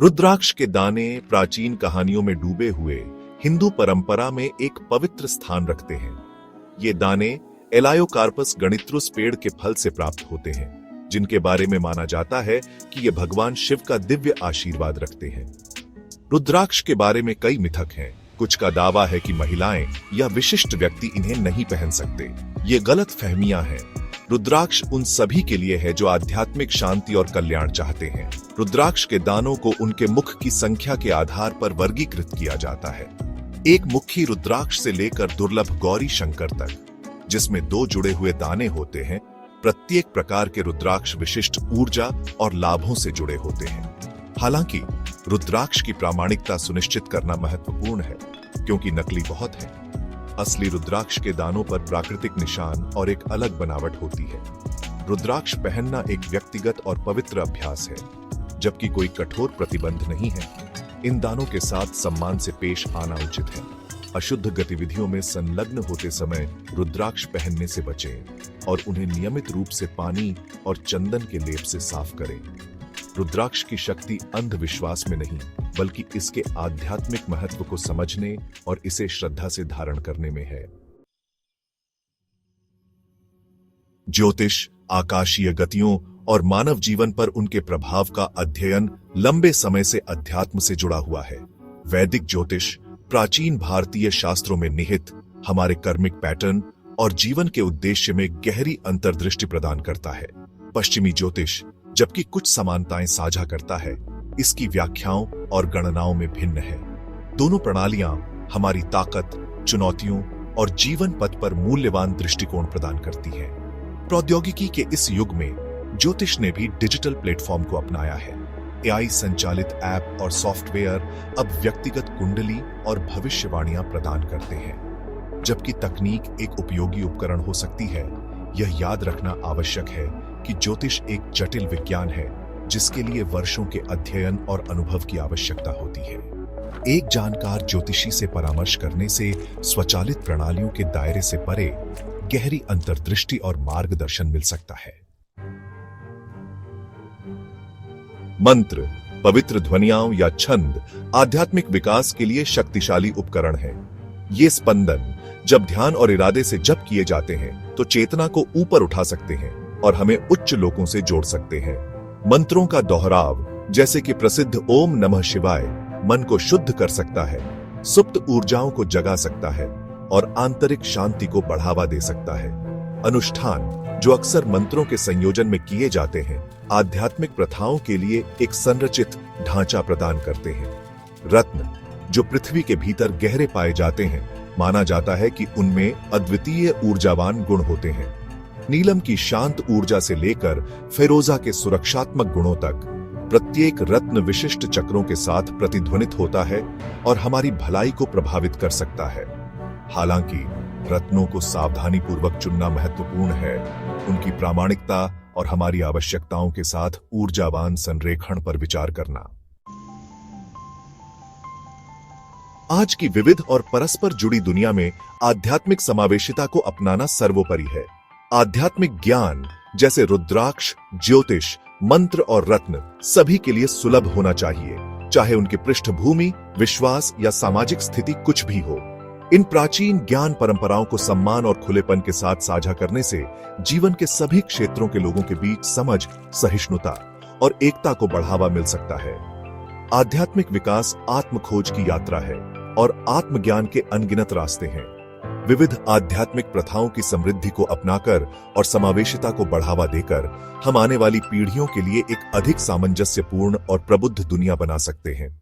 रुद्राक्ष के दाने प्राचीन कहानियों में डूबे हुए हिंदू परंपरा में एक पवित्र स्थान रखते हैं। ये दाने एलायोकार्पस गणित्रुस पेड़ के फल से प्राप्त होते हैं, जिनके बारे में माना जाता है कि ये भगवान शिव का दिव्य आशीर्वाद रखते हैं। रुद्राक्ष के बारे में कई मिथक हैं। कुछ का दावा है कि महिलाएं या विशिष्ट व्यक्ति इन्हें नहीं पहन सकते। ये गलत फहमियां हैं। रुद्राक्ष उन सभी के लिए है जो आध्यात्मिक शांति और कल्याण चाहते हैं। रुद्राक्ष के दानों को उनके मुख की संख्या के आधार पर वर्गीकृत किया जाता है। एक मुखी रुद्राक्ष से लेकर दुर्लभ गौरी शंकर तक, जिसमें 2 जुड़े हुए दाने होते हैं। प्रत्येक प्रकार के रुद्राक्ष विशिष्ट ऊर्जा और लाभों से जुड़े होते हैं। हालांकि रुद्राक्ष की प्रामाणिकता सुनिश्चित करना महत्वपूर्ण है, क्योंकि नकली बहुत है। असली रुद्राक्ष के दानों पर प्राकृतिक निशान और एक अलग बनावट होती है। रुद्राक्ष पहनना एक व्यक्तिगत और पवित्र अभ्यास है, जबकि कोई कठोर प्रतिबंध नहीं है। इन दानों के साथ सम्मान से पेश आना उचित है। अशुद्ध गतिविधियों में संलग्न होते समय रुद्राक्ष पहनने से बचें और उन्हें नियमित रूप से पानी और चंदन के लेप से साफ करें। रुद्राक्ष की शक्ति अंधविश्वास में नहीं, बल्कि इसके आध्यात्मिक महत्व को समझने और इसे श्रद्धा से धारण करने में है। ज्योतिष, आकाशीय गतियों और मानव जीवन पर उनके प्रभाव का अध्ययन लंबे समय से अध्यात्म से जुड़ा हुआ है। वैदिक ज्योतिष प्राचीन भारतीय शास्त्रों में निहित हमारे कर्मिक पैटर्न और जीवन के उद्देश्य में गहरी अंतर्दृष्टि प्रदान करता है। पश्चिमी ज्योतिष, जबकि कुछ समानताएं साझा करता है, इसकी व्याख्याओं और गणनाओं में भिन्न है। दोनों प्रणालियां हमारी ताकत, चुनौतियों और जीवन पथ पर मूल्यवान दृष्टिकोण प्रदान करती हैं। प्रौद्योगिकी के इस युग में ज्योतिष ने भी डिजिटल प्लेटफॉर्म को अपनाया है। एआई संचालित ऐप और सॉफ्टवेयर अब व्यक्तिगत कुंडली और भविष्यवाणियां प्रदान करते हैं। जबकि तकनीक एक उपयोगी उपकरण हो सकती है, यह याद रखना आवश्यक है कि ज्योतिष एक जटिल विज्ञान है, जिसके लिए वर्षों के अध्ययन और अनुभव की आवश्यकता होती है। एक जानकार ज्योतिषी से परामर्श करने से स्वचालित प्रणालियों के दायरे से परे गहरी अंतर्दृष्टि और मार्गदर्शन मिल सकता है। मंत्र, पवित्र ध्वनियां या छंद आध्यात्मिक विकास के लिए शक्तिशाली उपकरण हैं। ये स्पंदन जब ध्यान और इरादे से जप किए जाते हैं तो चेतना को ऊपर उठा सकते हैं और हमें उच्च लोकों से जोड़ सकते हैं। मंत्रों का दोहराव, जैसे कि प्रसिद्ध ओम नमः शिवाय, मन को शुद्ध कर सकता है, सुप्त ऊर्जाओं को जगा सकता है और आंतरिक शांति को बढ़ावा दे सकता है। अनुष्ठान, जो अक्सर मंत्रों के संयोजन में किए जाते हैं, आध्यात्मिक प्रथाओं के लिए एक संरचित ढांचा प्रदान करते हैं। रत्न, जो पृथ्वी के भीतर गहरे पाए जाते हैं, माना जाता है कि उनमें अद्वितीय ऊर्जावान गुण होते हैं। नीलम की शांत ऊर्जा से लेकर फिरोजा के सुरक्षात्मक गुणों तक, प्रत्येक रत्न विशिष्ट चक्रों के साथ प्रतिध्वनित होता है और हमारी भलाई को प्रभावित कर सकता है। हालांकि रत्नों को सावधानीपूर्वक चुनना महत्वपूर्ण है। उनकी प्रामाणिकता और हमारी आवश्यकताओं के साथ ऊर्जावान संरेखण पर विचार करना। आज की विविध और परस्पर जुड़ी दुनिया में आध्यात्मिक समावेशिता को अपनाना सर्वोपरि है। आध्यात्मिक ज्ञान जैसे रुद्राक्ष, ज्योतिष, मंत्र और रत्न सभी के लिए सुलभ होना चाहिए, चाहे उनकी पृष्ठभूमि, विश्वास या सामाजिक स्थिति कुछ भी हो। इन प्राचीन ज्ञान परंपराओं को सम्मान और खुलेपन के साथ साझा करने से जीवन के सभी क्षेत्रों के लोगों के बीच समझ, सहिष्णुता और एकता को बढ़ावा मिल सकता है। आध्यात्मिक विकास आत्मखोज की यात्रा है और आत्मज्ञान के अनगिनत रास्ते हैं। विविध आध्यात्मिक प्रथाओं की समृद्धि को अपनाकर और समावेशिता को बढ़ावा देकर हम आने वाली पीढ़ियों के लिए एक अधिक सामंजस्यपूर्ण और प्रबुद्ध दुनिया बना सकते हैं।